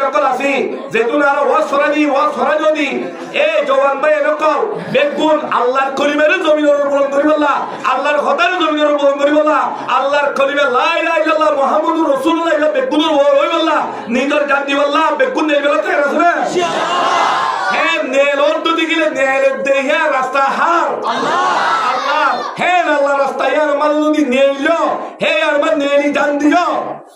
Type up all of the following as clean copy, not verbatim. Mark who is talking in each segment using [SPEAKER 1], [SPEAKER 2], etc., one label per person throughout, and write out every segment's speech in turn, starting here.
[SPEAKER 1] নকল আছি যেতুন আর ওয়াজ ছড়া যদি এই জওয়ান ভাই নকল বেগুন আল্লাহর কলিমের জমিনের উপর করিবল্লাহ আল্লাহর খতার জমিনের উপর করিবল্লাহ আল্লাহর কলিমে লা ইলাহা ইল্লাল্লাহ মুহাম্মাদুর রাসূলুল্লাহ এটা বেগুনের হইবল্লাহ নিজের জান দিবল্লাহ বেগুন নেই বেলাতে রাসূল হ্যাঁ নেল অর্ধ দিগিলে নেল দেয়া রাস্তা হার আল্লাহ হ্যাঁ আল্লাহ রাস্তা ইয়ার মালুদি নেইলো হে আর মান নেলি জান দিও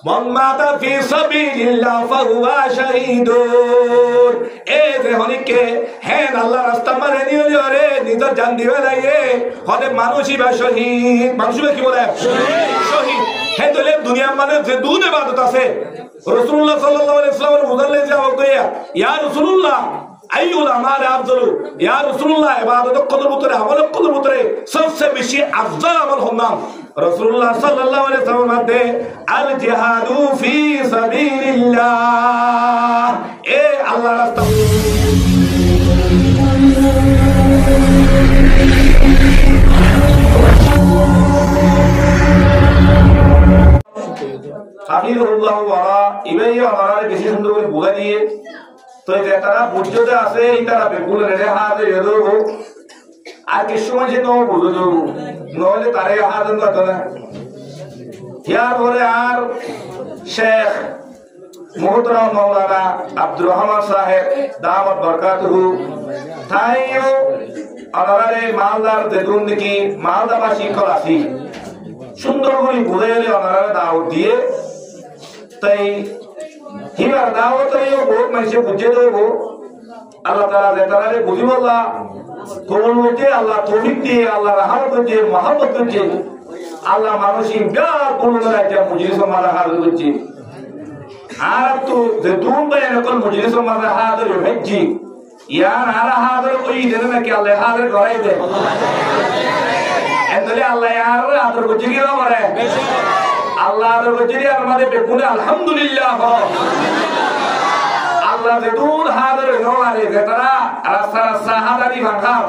[SPEAKER 1] মান মাতা ফি সাবিলিল্লাহ ফাহুয়া শাহীদুন এ যে হনিকে হ্যাঁ আল্লাহ রাস্তা মানে নিও রে নিজের জান দিবে লাগে হলে মানুষই বা শহীদ মানুষই কি বলে শহীদ হ্যাঁ তাহলে দুনিয়ার মানে যে দুন ইবাদত আছে রাসূলুল্লাহ সাল্লাল্লাহু আলাইহি ওয়াসাল্লামের উদাহরণ দেওয়া হইয়া ইয়া রাসূলুল্লাহ আইয়ুল আমাল আফজল ইয়া রাসূলুল্লাহ ইবাদত কদর উতরে আমল কদর উতরে সবচেয়ে বেশি আফজল আমল হন্নাম রাসূলুল্লাহ সাল্লাল্লাহু আলাইহি ওয়াসাল্লাম মধ্যে আল জিহাদু ফি সাবিলিল্লাহ এ আল্লাহর রাস্তা হাফিজুল্লাহ ওয়া ইবাইয়া আমারে বেশি সুন্দর করে বুঝা দিয়ে তো যারা বুঝতে আছে তারা বেগুন রে হাতে এদো আর কি সময় যে নো বুঝো নলে তারে হাতে তো না ইয়ার পরে আর শেখ মুহতারাম মাওলানা আব্দুর রহমান সাহেব দাওয়াত বরকাতুহু তাইও আমারে মালদার দেদুন দেখি মালদাবাসী করাছি সুন্দর করে বুঝাইলে আমারে দাওয়াত দিয়ে তাই হিবার দাওয়াত আইও বহুত মানুষ বুঝে দেবো আল্লাহ তাআলা যে তারারে বুঝিবল্লাহ কোন লোকে আল্লাহ তৌফিক দিয়ে আল্লাহ রহমত দিয়ে মহব্বত দিয়ে আল্লাহ মানুষই বিরাট বড় একটা মজলিস মারা হাজির করছে আর তো যে দুন বায়ান কোন মজলিস মারা হাজির হচ্ছি ইয়ার আর হাজির ওই দেন নাকি আল্লাহ হাজির করাই দে এতলে আল্লাহ আর আদর করছে কি না করে আল্লাহ আদর করছে আর আমাদের বেকুনে আলহামদুলিল্লাহ আল্লাহ যে দুন হাজির নওয়ারে যে তারা রাস্তা রাস্তা হাজারি ভাঙাও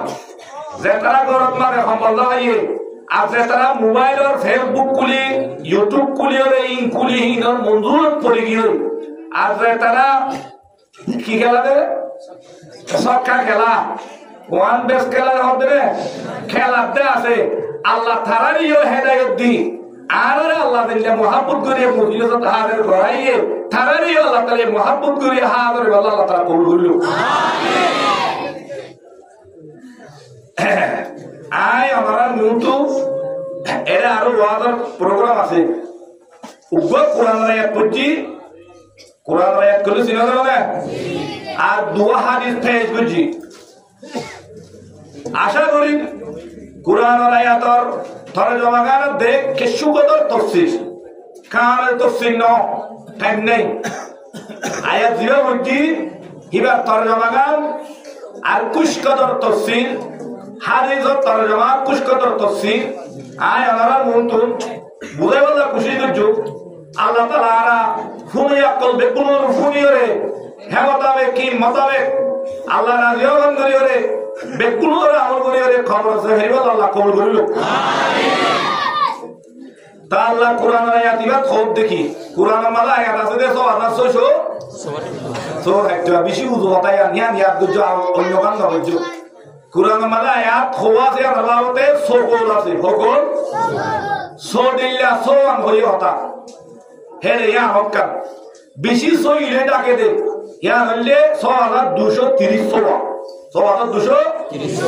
[SPEAKER 1] যে তারা গরম মারে সম্বল লাগাইয়ে আর যে তারা মোবাইলের ফেসবুক খুলি ইউটিউব খুলি ইন খুলি হিনর মঞ্জুরত পড়ে গিয়ে আর যে তারা কি খেলা দেবে সক্কা খেলা ওয়ান বেস খেলা হবে খেলাতে আছে আল্লাহ তারারিও হেদায়েত দি আর আল্লাহ দিলে মোহাব্বত করে মুজিজত হাজির করাইয়ে তারারিও আল্লাহ তাআলা মোহাব্বত করে হাজির আল্লাহ তাআলা কবুল করলো আমিন আই আমরা নুতু এরা আরো ওয়াদার প্রোগ্রাম আছে উগ্র কোরআনের আয়াত পড়ছি কোরআনের আয়াত কইলে চিনা যাবে না আর দুয়া হাদিস পেশ করছি আশা করি কোরআনের আয়াতর তরজমা গান দেখ কিছু কদর তাফসীর কার তাফসীর ন টাইম নেই আয়াত দিও বলছি হিবা তরজমা গান আর কুশ কদর তাফসীর হাদিসের তরজমা কুশ কদর তাফসীর আয় আল্লাহ মুনতুন বুঝাই বলা খুশি করছো আল্লাহ তাআলা ফুনিয়া কলবে কোন ফুনিয়রে হে মতাবে কি মতাবে আল্লাহ রাজিও গন্ধরিয়রে বেকুলরে আমল করিয়রে খবর জহির আল্লাহ কবুল করিল আমিন তা আল্লাহ কোরআনের আয়াত দিবা খুব দেখি কোরআনের মালা আয়াত আছে দেখো আল্লাহ 600 সো একটা বেশি উযু হতায় নিয়া দুজো অন্য গান গাবছো কোরআনের মালা আয়াত খোয়া আছে আল্লাহতে সকল আছে সকল সোডিল্লা সোয়ান হই হতা হে রে ইয়া হক্কা বেশি সইলে ডাকে দে ইয়া হলে 6230 সোয়া 6230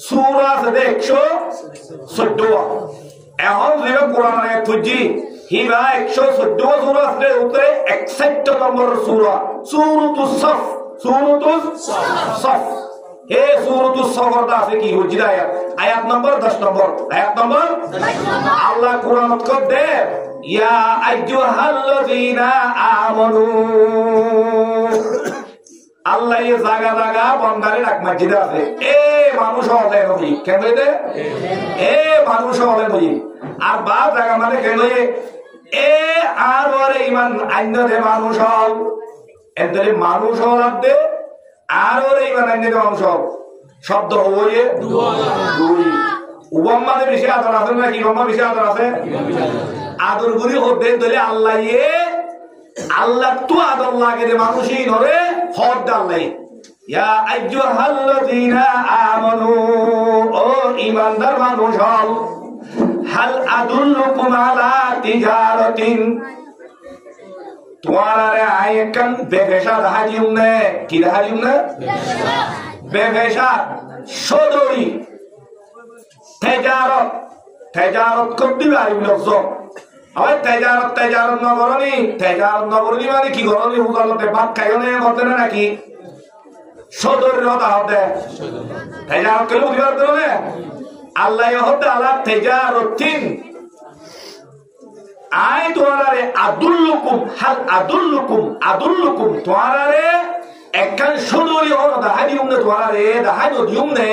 [SPEAKER 1] সূরা আছে 114 এখন যে কোরআনের আয়াত খুঁজি হিবা 114 সূরা আছে উপরে 61 নম্বর সূরা সূরাতুস সফ সূরাতুস সফ এ সূরাতুস সফর আছে কি হচ্ছে আয়াত আয়াত নম্বর 10 নম্বর আয়াত নম্বর 10 নম্বর আল্লাহ কোরআনত কো দে ইয়া আইয়ুহাল্লাযীনা আমানু আল্লাহ এই জায়গা জায়গা বন্দারে রাখ মসজিদে আছে এ মানুষ হলে নবী কেন দে এ মানুষ হলে নবী আর বা জায়গা মানে কেন এ আর ওরে ঈমান আইন দে মানুষ হল এদের মানুষ হল দে আর ওরে ঈমান আইন দে মানুষ হল শব্দ হয়ে দুই উবাম্মাদের বেশি আদর আছে না কি উবাম্মা বেশি আদর আছে আদর গুলি হতে দলে আল্লাহ এ আল্লাহ তো আদর লাগে রে মানুষই নরে হদ ডালে ইয়া আইয়ুহাল্লাযীনা আমানু ও ঈমানদার মানুষ হল হাল আদুল্লুকুম আলা তিজারাতিন তোমারে আইকান বেবেশা হাজিম নে কি হাজিম নে বেবেশা সদরি তেজারত করতে পারি লফজ আবার তেজারত নগরনি মানে কি গরনি হুদালতে ভাত খাইও না করতে না নাকি সদরের কথা হতে তেজারত কেউ দিবার দেবে আল্লাহ হতে আল্লাহ তেজারতিন আই তোমারে আদুল্লুকুম হাল আদুল্লুকুম তোমারে একখান সদরি হলো দাহাদি উমনে তোমারে দাহাদি দিউমনে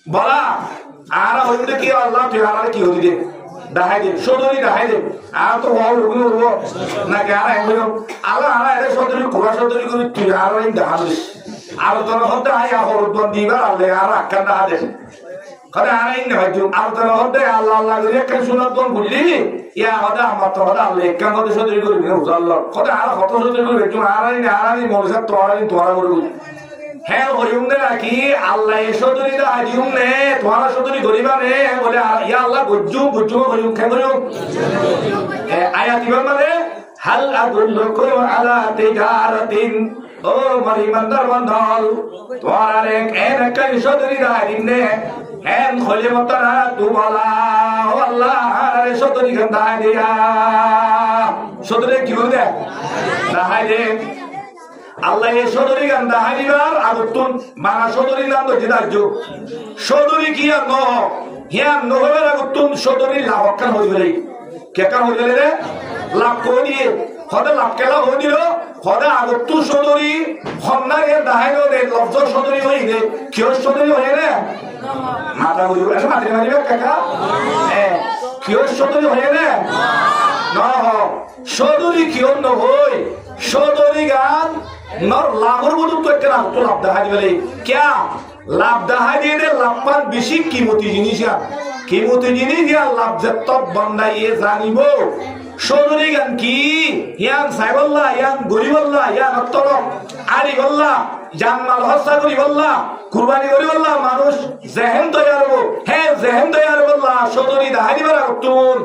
[SPEAKER 1] বলা আর হইতে কি আল্লাহ তুই আর কি হইতে দাহাই দে সদরি দাহাই দে আর তো হল রুগু রুগু না কি আর হইল আল্লাহ আর এর সদরি কোরা সদরি করি তুই আর এই দাহাই আর তোর হতে আই আর বন দিবা আল্লাহ আর আকান দাহাই দে করে আর এই না হইতো আর তোর হতে আল্লাহ আল্লাহ করে কেন শুনত বন বললি ইয়া হদা আমার তো হদা আল্লাহ কেন হতে সদরি করি না আল্লাহ করে আর কত সদরি করি তুমি আর এই মরসা তোরা করবি হ্যাঁ হরিউমনে নাকি আল্লাহ সদরি দা হাজিউমনে তোমারা সদরি গরিবানে বলে ইয়া আল্লাহ গুজ্জু হরিউম কেন হরিউম আয়াত ইমান মানে হাল আদুল্লুকুম আলা তিজারাতিন ও মরিমানদার বন্ধল তোমারা এক সদরি দা হাজিউমনে হ্যাঁ খলে মতনা তু বলা ও আল্লাহ আরে সদরি গন্দা দিয়া সদরি কি বলে দাহাই দে আল্লাহ এই সদরি গান দাহাইবার আগুন মানা সদরি নাম তো জিদার্য সদরি কি আর ন হিয়ার নহবের আগুন সদরি লাভ কান হই গেলে কে কান হই গেলে রে লাভ করে দিয়ে হদা লাভ কেলা হই দিল হদা আগুন সদরি হন্না এর দাহাইলো রে লফজ সদরি হই রে কিয় সদরি হই রে মাথা হই এসে মাথা মারিবে কাকা কিয় সদরি হই রে না হ সদরি কিয় ন হই সদরি গান নর লাভর মতো তো একটা লাভ তো লাভ দেখা দিবে ক্যা লাভ দেখা দিয়ে লাভ পার বেশি কিমতি জিনিস কিমতি জিনিস লাভ যত বন্দাইয়ে জানিব সদরি গান কি ইয়ান সাইবল্লাহ ইয়ান গরিবল্লাহ ইয়ান অত্তলক আরি বল্লাহ জানমাল হস্তা করি বল্লাহ কুরবানি করি বল্লাহ মানুষ জেহেন তৈয়ার হবো হ্যাঁ জেহেন তৈয়ার বল্লাহ সদরি দেখা দিবার আগতুন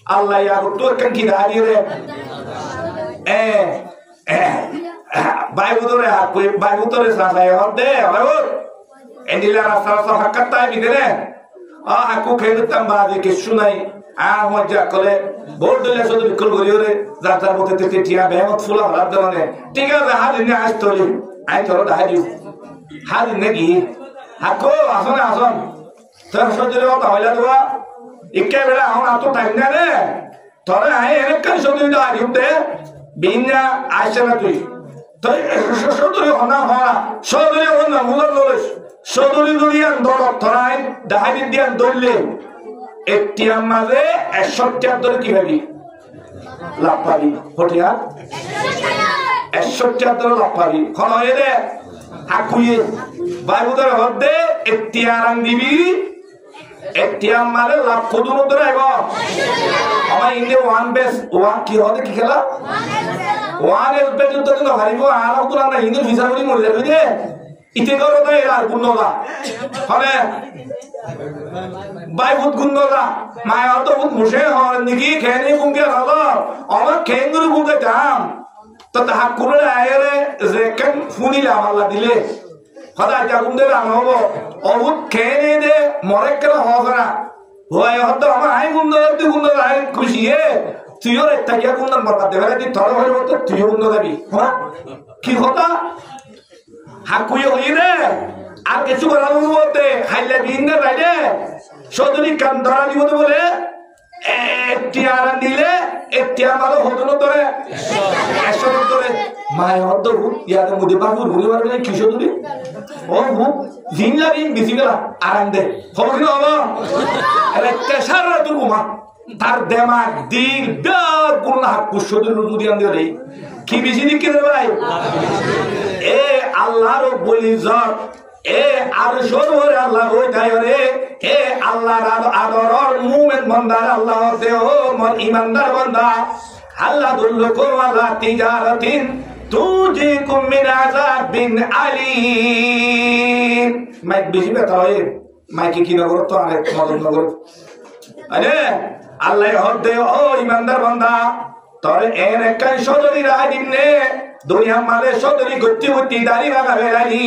[SPEAKER 1] আল্লাহ আগতুন কেন কি দেখা দিয়ে বাইবুতরে বাইবুতরে সাসায় হদে বাইবুত এন্ডিলা রাস্তা হাক্কাতায় বিদেরে আকু খেলতাম বাদে কিছু নাই আর মজা করে বোর্ড দিলে শুধু বিকল করিওরে যাত্রার মধ্যে থেকে টিয়া বেহমত ফুলা হলার দেওয়ানে ঠিক আছে হাদিনে আসতলি আই তোর দাহাদিউ হাদিনে কি হাকো আসনে আসন তোর সজরে কথা হইলা দেবা ইকে বেলা এখন আত টাইম না রে তোরে আই এরকম সজরে দাহাদিউ দে বিনা আসে না তুই সদরি হনা হওয়া সদরি হনা মুলার লড়েস সদরি দুনিয়ার দরদ ধরাই দাহাদি দিয়ার দৌড়লে একটি মাঝে 61 ধরে কি ভাবি লাভ পাবি হঠিয়া 61 ধরে লাভ পাবি খন হয়ে দে হাকুয়ে বাইবুদের হদে একটি আরাম দিবি একটি মাঝে লাভ কদুন ধরে আইব আমার ইন্ডিয়া ওয়ান বেস ওয়ান কি হদে কি খেলা ওয়ান এস বেস ধরে না হারিব আর পুরা না হিন্দু ভিসা করি মরে যাবে যে ইতে করো তো এর গুণলা হবে বাইবুত গুণলা মায়া তো বহুত মুশে হন নাকি খেনে গুঙ্গে হলো আমার খেঙ্গুরু গুঙ্গে দাম তো তাহা কুরে আইরে যে কেন ফুনিলা আল্লাহ দিলে খদা যা গুঙ্গে রাম হবো অবুত খেনে দে মরে কেন হবে না হয় হতো আমার আই গুঙ্গে তুই গুঙ্গে আই খুশি হে তুইও একটা গিয়া গুঙ্গে মরবা দেবে তুই থর হয়ে বলতে তুইও গুঙ্গে যাবি হ্যাঁ কি হতা হাকুয়ে হই রে আর কিছু করা বলতে খাইলে বিন্দে রাইডে সদরি কান ধরা দিব বলে একটি আরাম দিলে একটি আমার হদন ধরে 100 ধরে মায় হদ ইয়াদের মধ্যে বাবুর ভুলে পারবে না কি সদরি ও ভুক দিন লাগি বেশি গেলা আরাম দে খবর কি হবো আরে তেসার রাতুর ঘুমা তার দেমাগ দিল বের কোন হাকু সদরি রুজু দিয়ান দিয়ে কি বেশি দিক রে ভাই এ আল্লাহর বলি জর এ আর সরোরে আল্লাহ ওই তাই রে এ আল্লাহর আদরর মুমিন বান্দা আল্লাহ দেও মন ইমানদার বান্দা আল্লাহ দুল্লুকুম আলা তিজারাতিন তুজিকুম মিন আযাবিন আলীম। মাইক বেশি ব্যথা হয়, মাইকে কি নগর তো আরেক মদন নগর। আরে আল্লাহ হদে ও ইমানদার বান্দা, তোর এর একখান সদরি রাজিম নে দুনিয়া মালে সদরি গতি গতি দাড়ি ভাঙা বেড়ালি,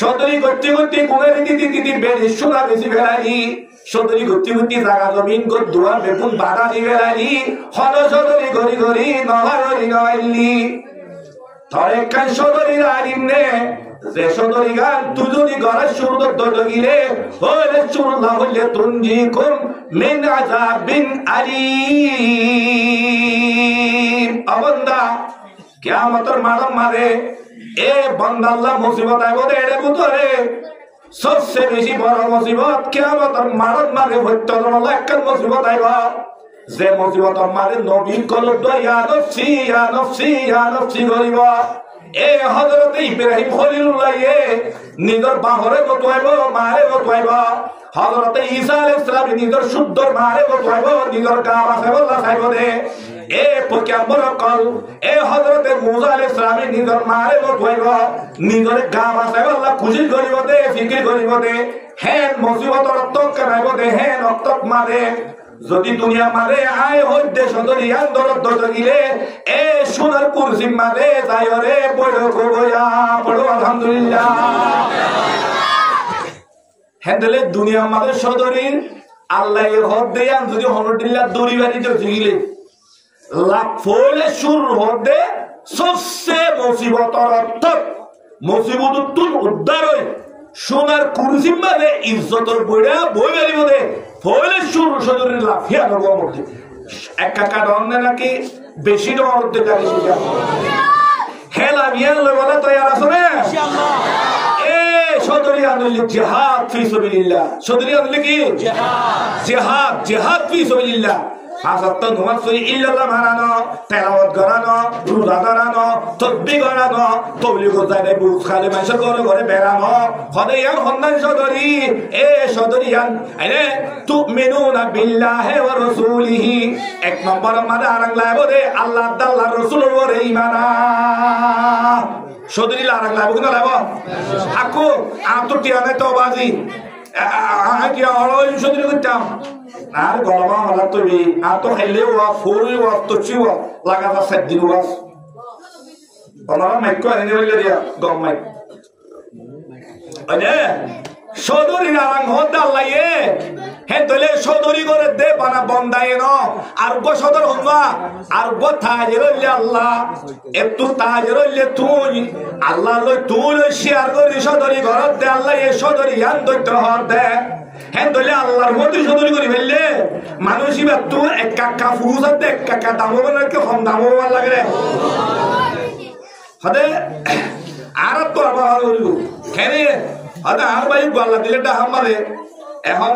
[SPEAKER 1] সদরি গতি গতি গুণের দিদি দিদি বেড়ে সোনা বেশি বেড়ালি, সদরি গতি গতি জাগা জমিন গো দুয়ার বেগুন বাধা দি বেড়ালি, হল সদরি গড়ি গড়ি নলা গড়ি নয়লি। তোর একখান সদরি রাজিম নে যে সদরি গান তুই যদি গড়ার শুরু তো লগিলে হইলে শুরু না হইলে তুনজিকুম মিন আযাবিন আলীম। অবন্দা কিয়ামতের মাডম মারে এ বান্দা আল্লাহ মুসিবত আইব দে এর ভিতরে সবচেয়ে বেশি বড় মুসিবত কিয়ামতের মাডম মারে হত্যা একটা মুসিবত আইব যে মুসিবত মারে নবী কল ইয়া নফসি ইয়া নফসি ইয়া নফসি করিব। এ হযরত ইব্রাহিম খলিলুল্লাহ নিজের বাহরে বতোয়াইব মারে বতোয়াইব, হযরত ঈসা আলাইহিস সালাম নিজের শুদ্ধর মারে বতোয়াইব নিজের গাম আছে বলা চাইব দে। এ পয়গম্বর কল এ হযরত মুসা আলাইহিস সালাম নিজের মারে বতোয়াইব নিজের গাম আছে বলা খুশি করিব দে ফিকির করিব দে। হেন মুসিবতর তক কানাইব দে হেন অক্তক মারে যদি দুনিয়া মারে আয় হইতে সদরি আন্দোলন দগিলে এ সোনার কুরসি মারে যায় রে পড়ো গোয়া পড়ো আলহামদুলিল্লাহ। হেদলে দুনিয়া মারে সদরি আল্লাহ হদে আন যদি হনদিল্লাহ দড়ি বাড়ি দগিলে লাখ ফলে শুরু হদে সবচেয়ে মুসিবতর অর্থ মুসিবত তুল উদ্ধার হয় সোনার কুরসি মানে ইজ্জতর বইড়া বই বেরিব দে ফলে শুরু সদরের লাফিয়া নব মধ্যে একা কারণ নাকি বেশি ডর দে গাড়ি শিখা হেলা বিয়ান লবলা তৈয়ার আছে না ইনশাআল্লাহ। এ সদরি আনলি জিহাদ ফি সাবিলিল্লাহ, সদরি আনলি কি জিহাদ জিহাদ জিহাদ ফি সাবিলিল্লাহ। হাসাত নমাজ পড়ি ইল্লাল্লাহ মানানো, তেলাওয়াত করানো, রোজা ধরানো, তাসবিহ করানো, তাবলীগ যায় বুক খালি মানুষের ঘরে ঘরে বেড়ানো হদায়ান হন্দান সদরি এ সদরিয়ান আরে তুমিনুনা বিল্লাহি ওয়া রাসূলিহি। এক নম্বর মানে আরাংলা বলে আল্লাহ আল্লাহ রাসূলের উপরে ঈমান সদরি আরাংলা বলে লাভ আকো আতটি আনে তো বাজি কি অলয় সদরি করতাম আর গলমা হলা তুমি আর তো খাইলে ওয়া ফুরি ওয়া তচি ওয়া লাগাবা সাদ্দিন ওয়া ওনারা মাইকো এনে বলে দিয়া গম মাইক আরে সদরি নারাং হদ আল্লাহ হে দলে সদরি করে দে বানা বন্দায় ন আর গো সদর হবা আর গো তাজরুল আল্লাহ একটু তাজরুল তুই আল্লাহ লই তুই শেয়ার করি সদরি ঘর দে আল্লাহ এ সদরি আন দইতে হর দে হে দলে আল্লাহর মধ্যে সদরি করি ফেললে মানুষই বা তুই এক কাকা ফুস দে এক কাকা দামো বানার কে কম দামো বানার লাগে রে হদে আর তো আবার করিব কেনে হদে আর ভাই আল্লাহ দিলেটা আমারে এখন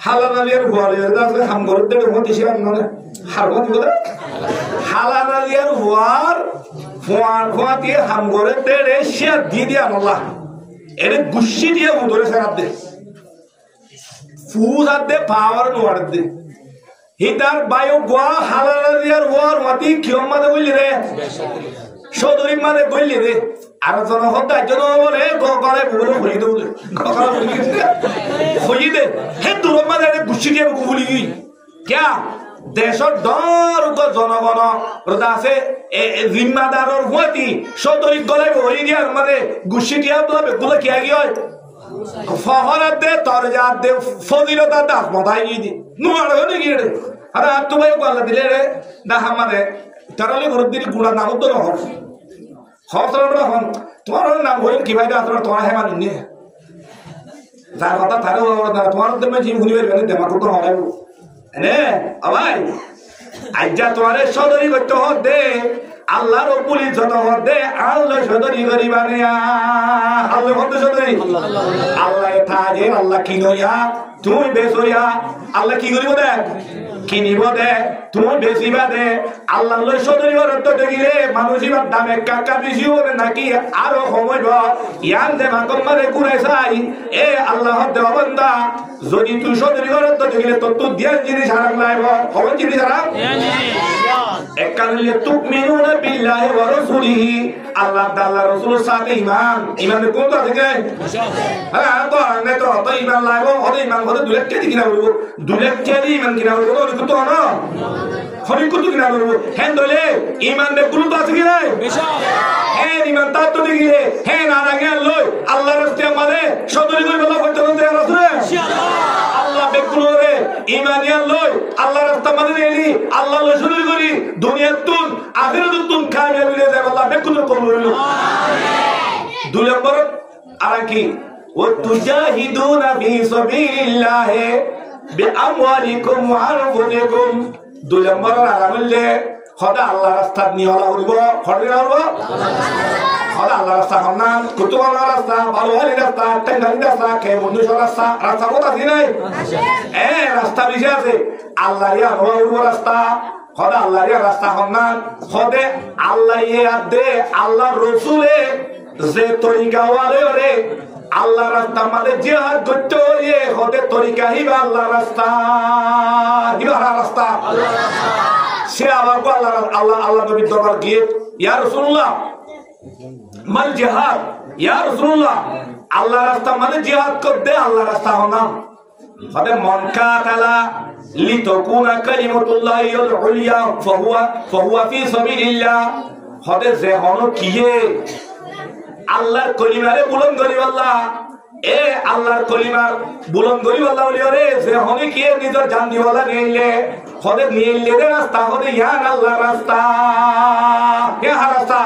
[SPEAKER 1] হালানালিয়ার হুয়ালিয়ার দাসে হাম করে দেবে মতি শিয়ার নলে হারবত বলে হালানালিয়ার হুয়ার ফুয়ার ফুয়া দিয়ে হাম করে দেড়ে শিয়ার দিয়ে দিয়া আল্লাহ এর গুষ্টি দিয়ে মুদরে সারাত দে ফুজ আদ দে পাওয়ার নোয়ার দে হিতার বায়ু গোয়া হালানালিয়ার হুয়ার মতি কিয়ম মাদে বললি রে সদরি মানে বললি রে আর জন হতা জন বলে গলে বলে হই দে গলা বলি হই দে হে তোর মানে গুছি দিয়ে বলি কি क्या দেশৰ ডৰ জনগণ আছে জিম্মাদাৰৰ হোৱাতি সদৰি গলে হই দিয়া মানে গুছি দিয়া বলে গুলো কি আগি হয় ফহরাত দে তরজাত দে ফজিলতা দাস মতাই দি নোয়ার হনে কি রে আরে আর তো ভাই আল্লাহ দিলে রে না আমারে তারালে ঘর দিল গুড়া নাম তো নহর হসরবড় হন তোমার নাম হইল কি ভাই আপনারা তোমার হে মানুষ নিয়ে যার কথা তারে তোমার তো আমি শুনিবার গেলে দেমা করতে হবে এনে ভাই আজ্জা তোমারে সদরি করতে হদে আল্লাহর পুলি যত হদে আল্লাহ সদরি করিবানে আল্লাহ হদে সদরি আল্লাহ তাজে আল্লাহ কিনোয়া তুমি বেচইয়া আল্লাহ কি করিব দে কিনিব দে তুমি বেচিবা দে আল্লাহ লই সদরি অর্থ দেখিলে মানুষ ইবার দামে কাকা বেশি হবে নাকি আরো কমাইব ইয়ান দে মাকম মানে কুরাই চাই এ আল্লাহ দেওয়া বান্দা যদি তুই সদরি অর্থ দেখিলে তো তুই দিয়া জিনিস হারাম লাইব কখন জিনিস হারাম একালে তুমিনুনা বিল্লাহি ওয়া রাসূলিহি আল্লাহ তাআলা রাসূলের সাথে ঈমান ঈমানের কোন থেকে হ্যাঁ তো আনে তো ঈমান লাইব ওই ঈমান হতে দুলেক কে কিনা বলব দুলেক কে ঈমান কিনা বলব তো তো না হরি কত কিনা বলব হ্যাঁ দলে ঈমানের গুরুত্ব আছে কি নাই হ্যাঁ ঈমান তা তো দেখিলে হ্যাঁ না লাগে লই আল্লাহর রাস্তায় আমাদের সদরি করে বলা হইতো না রাসূল ইনশাআল্লাহ আল্লাহ বেকুলরে ঈমানিয়া লই আল্লাহর রাস্তা মানে নেলি আল্লাহ লই সদরি করি দুনিয়ার তুন আখিরাতুন তুন কামিয়াবি হয়ে যায় আল্লাহ বেকুল কবুল হইলো আমিন 2 নম্বর আর কি وتجاهدون في سبيل الله بأموالكم وأنفسكم 2 নম্বর আরামলে খোদা আল্লাহর রাস্তা নিয়ে হলা হইব খড়িরা হইব খোদা আল্লাহর রাস্তা হন্নান কুতুবার রাস্তা ভালোবালি রাস্তা টেঙ্গালি রাস্তা কে বন্ধুর রাস্তা রাস্তা কথা দি নাই রাস্তা বিষয় আছে আল্লাহর ইয়া হইব রাস্তা খোদা আল্লাহর ইয়া রাস্তা হন্নান খোদে আল্লাহ ইয়া দে আল্লাহর রাসূলে যে তরিকা ওয়ালে রে আল্লাহ রাস্তা মানে জিহাদ করতে হইয়ে হতে তরিকা হিবা আল্লাহ রাস্তা হিবা রাস্তা আল্লাহ রাস্তা সে আবার আল্লাহ নবীর দরবার গিয়ে ইয়া রাসূলুল্লাহ মাল জিহাদ ইয়া রাসূলুল্লাহ আল্লাহ রাস্তা মানে জিহাদ করতে আল্লাহ রাস্তা হনা হতে মন কাতালা লিতাকুনা কালিমাতুল্লাহি আল উলিয়া ফাহুয়া ফি সাবিলিল্লাহ হতে যে হনো কিয়ে আল্লাহর কলিমারে বুলন্দ করিব আল্লাহ এ আল্লাহর কলিমার বুলন্দ করিব আল্লাহ বলিওরে যে হনে কি নিজের জান দিওয়ালা নেইলে হদে নেইলে রে রাস্তা হদে ইয়ান আল্লাহ রাস্তা কে রাস্তা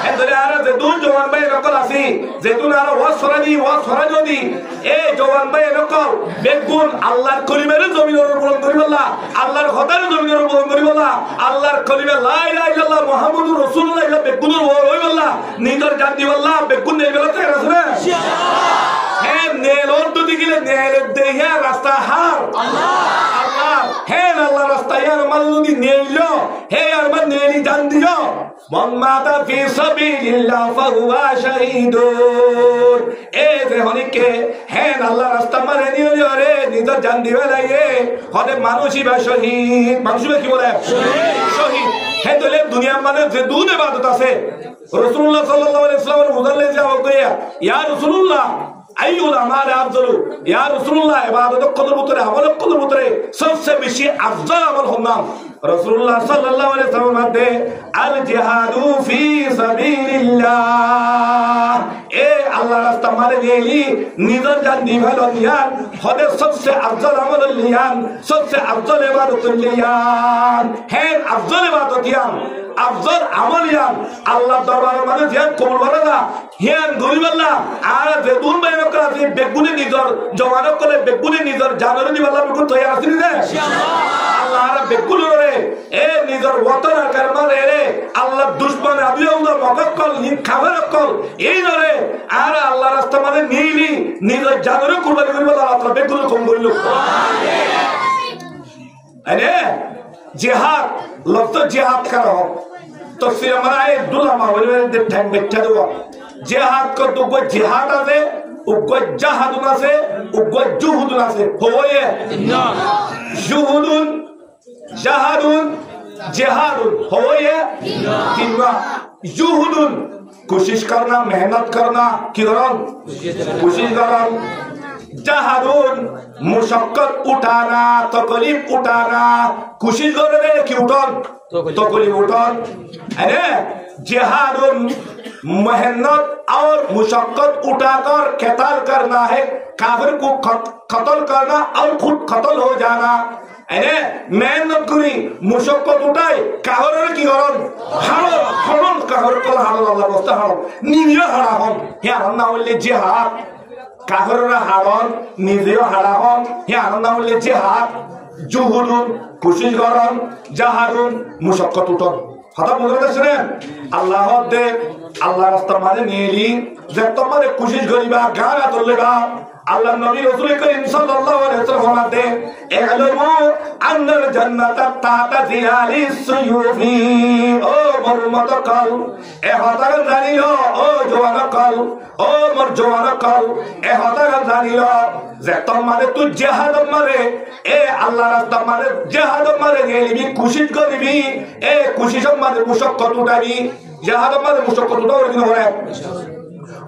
[SPEAKER 1] এদরে আর যে দুই জওয়ান ভাই নকল আসি যে তুই আর ওয়াসরা যদি এ জওয়ান ভাই নকল বেগুন আল্লাহর কলিমারে জমিনের বুলন্দ করিব আল্লাহ আল্লাহর খোদার জমিনের বুলন্দ করিব আল্লাহ আল্লাহর কলিমা লা ইলাহা ইল্লাল্লাহ মুহাম্মাদুর রাসূলুল্লাহ ইলা বেগুনের হইব আল্লাহ নিজের জান দিও আল্লাহ বেগুন নেই বেলাতে রাসূল হ্যাঁ নেলর তো দিগিলে নেলের দেহে রাস্তা হার আল্লাহ হ্যাঁ আল্লাহ রাস্তা ইয়ার মাল যদি নেইলো হে আর মান নেলি জান দিও মান মাতা ফি সাবিলিল্লাহ ফাহুয়া শাহীদুন এ যে হনিকে হ্যাঁ আল্লাহ রাস্তা মানে নিও রে নিজের জান দিবে লাগে হতে মানুষই বা শহীদ মানুষই কি বলে শহীদ হে দলে দুনিয়া মানে যে দুন ইবাদত আছে রাসূলুল্লাহ সাল্লাল্লাহু আলাইহি ওয়াসাল্লামের মুদাল্লে যাও কইয়া ইয়া রাসূলুল্লাহ আইয়ুল আমাল আফজালু ইয়া রাসূলুল্লাহ ইবাদত কদর ভিতরে আমল কদর ভিতরে সবচেয়ে বেশি আফজাল আমল হন্নাম রাসূলুল্লাহ সাল্লাল্লাহু আলাইহি ওয়াসাল্লাম মধ্যে আল জিহাদু ফি সাবিলিল্লাহ এ আল্লাহর রাস্তা মানে গেলি নিজের জান দিভালো নিয়ান হদে সবচেয়ে আফজাল আমল নিয়ান সবচেয়ে আফজাল ইবাদত নিয়ান হে আফজাল ইবাদত নিয়ান আফজাল আমল নিয়ান আল্লাহ দরবারে মানে জিহাদ কবুল করে না হিয়ান গরিব আল্লাহ আর যে দুন বাইরে আছে বেগুনে নিজর জওয়ানক করে বেগুনে নিজর জানরে নি আল্লাহ বেগুন তৈরি আছে না ইনশাআল্লাহ আল্লাহ আর বেগুনরে এ নিজর ওতন কারমারে রে আল্লাহ দুশমন আবিউদা মককল নি খাবার কল এই নরে আর আল্লাহ রাস্তা মানে নিলি নিজর জানরে কুরবানি করিব আল্লাহ বেগুন কম করিল আমিন আরে জিহাদ লফজ জিহাদ করো তফসির আমারে দুলামা বলে দে টাইম বেটা দেব জিহাদ কো দুগো জিহাদ আছে উগো জাহাদুন আছে উগো জুহুদুন আছে होये না জুহুদুন জাহাদুন জিহাদুন होये তিনবা জুহুদুন कोशिश करना मेहनत करना কি করন कोशिश করন জাহাদুন মুশাক্কাত উঠানা তকলিফ উঠানা कोशिश করে কি উঠন तकलीफ उठन अरे जिहादुन मेहनत और मुशक्कत उठाकर क़िताल करना है काफिर को कत्ल करना और खुद कत्ल हो जाना अरे मेहनत करी मुशक्कत उठाए काफिर की करन हारो हरन काफिर को हारो अल्लाह बस्ता हारो नियो हाराहन या ना बोले जिहाद काफिर हारन नियो हाराहन या ना बोले जिहाद जुहुदुन कोशिश करन জাহাদুন মুশাক্কাত উঠন কথা বুঝতে পারছেন আল্লাহ দে আল্লাহ রাস্তা মানে নিলি যে তোমারে কোশিশ করিবা গানা তোলেবা আল্লাহ নবী রাসূল করিম সাল্লাল্লাহু আলাইহি ওয়াসাল্লাম ফরমাতে ইলমু আন্নাল জান্নাতা তাতা জিলালিস সুয়ুফি ও মরমত কল এ হতার জানিও ও জওয়ান কল ও মোর জওয়ান কল এ হতার জানিও যে তোমারে তুই জিহাদ মারে এ আল্লাহ রাস্তা মারে জিহাদ মারে গেলিবি খুশি করবি এ খুশি সম্মানে মুশক্কত উঠাবি জিহাদ মারে মুশক্কত উঠাবি না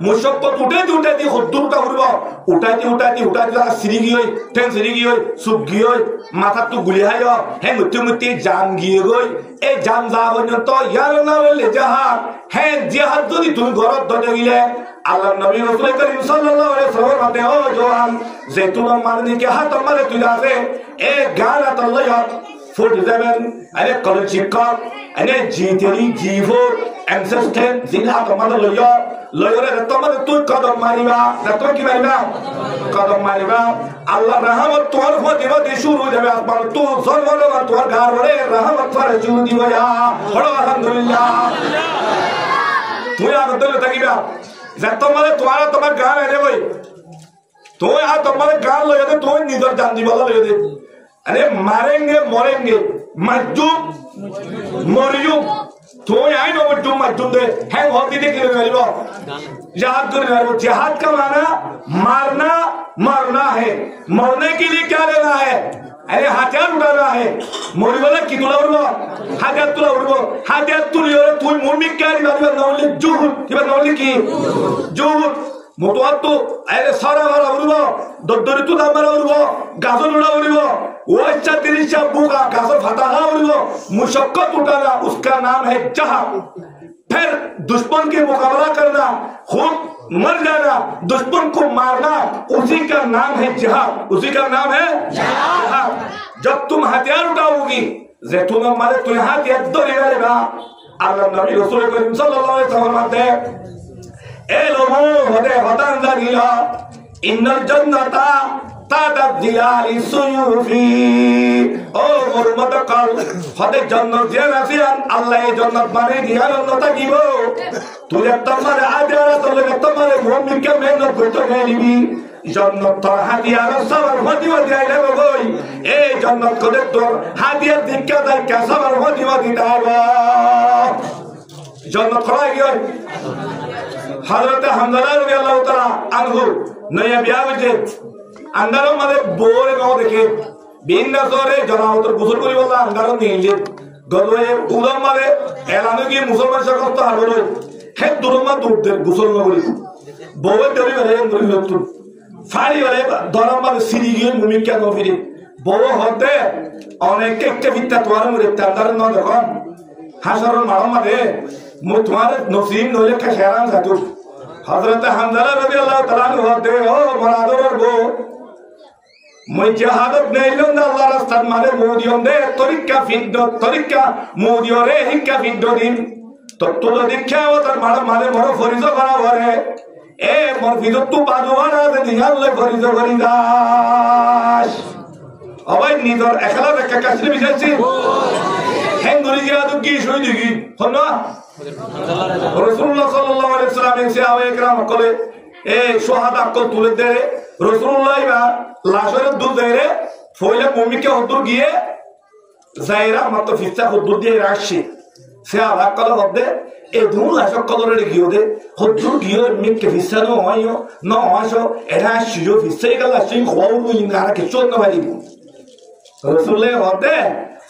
[SPEAKER 1] মুশক্কত উঠে দি হদ্দুরটা উঠব উঠাতি সিরিগি হই ঠেং সিরিগি হই সুগি হই মাথা তো গুলি হাই হে মুতি জাম গিয়ে গই এই জাম যা পর্যন্ত ইয়ার না বললে জাহাদ হে জিহাদ যদি তুমি ঘরত ধরে গিলে আল্লাহ নবী রাসূল করিম সাল্লাল্লাহু আলাইহি ওয়াসাল্লাম বলে ও জওয়ান যে তুমি মারনিকে হাত মারে তুই আছে এ গানা তল্লাহ 47 আরে কলেজ শিক্ষক আরে জিতেরি জিভো এমসেস্টেন জিনা তোমার লয়রে তোমার তুই কদম মারিবা তুমি কি মারিবা কদম মারিবা আল্লাহ রহমত তোমার ফতিমতি শুরু যাবে আসমান তুই সর্বলো তোমার ঘর রে রহমত করে শুরু দিব ইয়া বড় আলহামদুলিল্লাহ তুই আর দলে থাকিবা যে তোমার গান এনে বই তুই আর তোমার গান লয়ে দে তুই নিজের জান দিব লয়ে দে আরে মারেंगे মরেंगे মাজুম মরিয়ুম তুই আই নো মজুম মাজুম দে হ্যাঁ হদি দে কি গরিব जिहाद कर रहे हो जिहाद का माना मारना है मरने के लिए क्या लेना है अरे हथियार उठाना है मोरी वाला की तुला उड़ो हथियार तुली और तू मुर्मी क्या निकाल नौली जुहुद ये नौली की जुहुद मोटवार तो अरे सारा वाला उड़ो दद्दरी तू दामरा उड़ो गाजर उड़ा उड़ो वो अच्छा तिरिशा बुगा गाजर फटाहा उड़ो मुशक्कत उठाना उसका नाम है जहाद फिर दुश्मन के मुकाबला करना खुद मर जाना दुश्मन को मारना उसी का नाम है जिहाद उसी का नाम है जिहाद जब तुम हथियार उठाओगी जैतून मारे तुम हथियार दो ले लेगा अल्लाह नबी रसूल करीम सल्लल्लाहु अलैहि वसल्लम कहते ए लोगों होते वतन जानिया इन्नल जन्नता ताता जिलाली सुयूफी ओ मुरमत कल হতে জান্নাত জিয়ান আসিয়ান আল্লাহ এই জান্নাত মানে দিয়ার অন্যতা দিব তুই তোমার আদারা তোলে তোমার মুমিনকে মেহনত করতে গেলিবি জান্নাত তোর হাদিয়ার সবার হদিও দিয়াইলে গই এই জান্নাত কোদে তোর হাদিয়ার দিক্কা দাই কাসাবার হদিও দিতাবা জান্নাত করাই গই হযরত হামজা রাদিয়াল্লাহু তাআলা আনহু নয়া বিয়া হইছে আন্দারো মানে বোরে নাও দেখে বিন্দা সরে জনাওতর গোসল করি বলা আন্দারো নিলে গদয়ে উলাম মারে এলানো কি মুসলমান সকল তো হারলো হে দুরমা দুধের গোসল করি বউয়ে দেরি বেরে নরি লতু ফাড়ি বেরে দরম মারে সিরি গিয়ে মুমিকা নফিরি বউ হতে অনেক একটা বিদ্যা তোমার মরে তান্দার ন যখন হাসরন মারমাদে মু তোমার নসিব নইলে খেরান জাতু হযরত হামজা রাদিয়াল্লাহু তাআলা হতে ও মারাদর বউ মই জিহাদত নেইলন আল্লাহ রাস্তার মানে মোদিয়ন দে তরিকা মোদিয়রে হিক্কা ফিদ্দিন তত্তুল দীক্ষা ও তার মানে বড় ফরিজ করা করে এ মোর ফিদত তু বাজুয়ানা দে দিগালে ফরিজ করি দাস অবাই নিদর একলা বেকা কাছরে বিছাইছি হেঙ্গুরি জিহাদ কি শুই দিগি হনা রাসূলুল্লাহ সাল্লাল্লাহু আলাইহি ওয়াসাল্লাম এসে আওয়ে کرام কলে এ শহাদা কল তুলে দে রাসূলুল্লাহ বা লাশের দুধ দেরে ফইলে মুমিকে হদ্দুর গিয়ে জায়রা মাত্র ফিসা হদ্দুর দিয়ে রাখছে সে আলাক কল হদ্দে এ দুন লাশক কলরে গিয়ে দে হদ্দুর গিয়ে মিকে ফিসা নো হয়ো ন হয়ো এরা শিজো ফিসা গলা সিং খওউ ইনারা কে চোন নবালি রাসূলুল্লাহ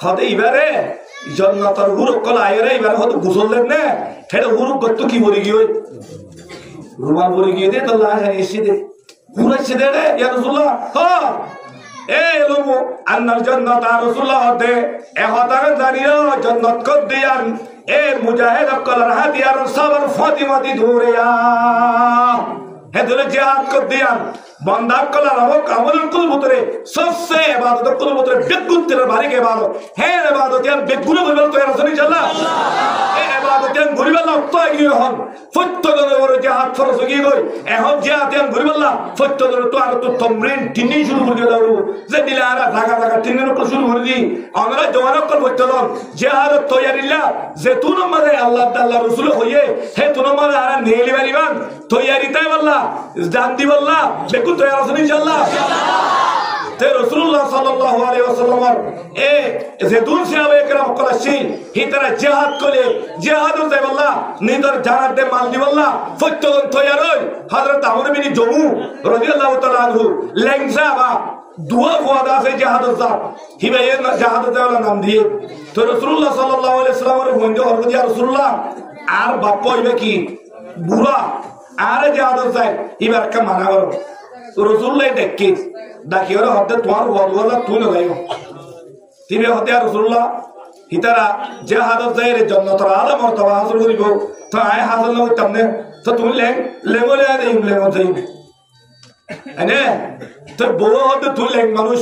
[SPEAKER 1] হদ্দে ইবারে জান্নাতের হুরুক কল আয়রে ইবারে হদ গোসল দেন না হেডে হুরুক গত্ত কি বলি গিয়ে রুমা বলি গিয়ে দে তো লাশ এসে দে পুরা ছেড়ে দে ইয়া রাসূলুল্লাহ হ্যাঁ এই লোমো আন্নাল জান্নাত রাসূলুল্লাহ দে এ হতার জানিও জান্নাত কদ দিয়ান এ মুজাহিদ কলার হাতিয়ার সবর ফাতিমাতি ধুরিয়া হে দলে জিহাদ কদ দিয়ান বান্দা কলার আমক আমলুল কুল ভিতরে সবচেয়ে ইবাদত কুল ভিতরে বেগুতের বাড়ি কে ভালো হে ইবাদত ইয়ান বেগুনা বলবো তো রাসূল ইনশাআল্লাহ এই ইবাদত ইয়ান গরিবাল্লাহ তো গিয়ে হন ফত্তদরে ওর জিহাদ ফরজ গিয়ে গই এখন জিহাদ ইয়ান গরিবাল্লাহ ফত্তদরে তো আর তো তমরিন তিনই শুরু করে দাও যে দিলা আর জায়গা তিনের উপর শুরু করে দি আমরা জওয়ানক কল ফত্তদর জিহাদ তৈয়ারিল্লাহ যে তুন মারে আল্লাহ তাআলা রাসূল হইয়ে হে তুন মারে আর নেলি বারিবান তৈয়ারিতাই বললা জানতি বললা দেখুন তৈয়ার আছেন ইনশাআল্লাহ তে রাসূলুল্লাহ সাল্লাল্লাহু আলাইহি ওয়াসাল্লাম এ যে দুন সাহাবা একরাম কলাসি হিতারা জিহাদ করে জিহাদুল যাই বললা নিদর জানাত দে মাল দি বললা ফতন তৈয়ার হই হযরত আমর বিন জমু রাদিয়াল্লাহু তাআলা আনহু লেংসাবা দুয়া ফুয়াদা সে জিহাদুল যা হিবায়ে জিহাদুল যাওয়ার নাম দিয়ে তো রাসূলুল্লাহ সাল্লাল্লাহু আলাইহি ওয়াসাল্লামের বন্ধু হযরত ইয়া রাসূলুল্লাহ আর বাপ হইবে কি বুড়া আর জিহাদুল যাই এবার কা মানা করো তো রাসূলুল্লাহ দেখি ডাকি ওরা হতে তোমার ওয়ালা তুই না যাইও তিবে হতে রাসূলুল্লাহ হিতারা জিহাদুল যাইয়ের জন্য তোরা আলা মর্তবা হাসিল করিব তো আয় হাসিল না হইতামনে তো তুমি লেগলে দেই লেগো যাই এনে তো বউ হতে তুই লেগ মানুষ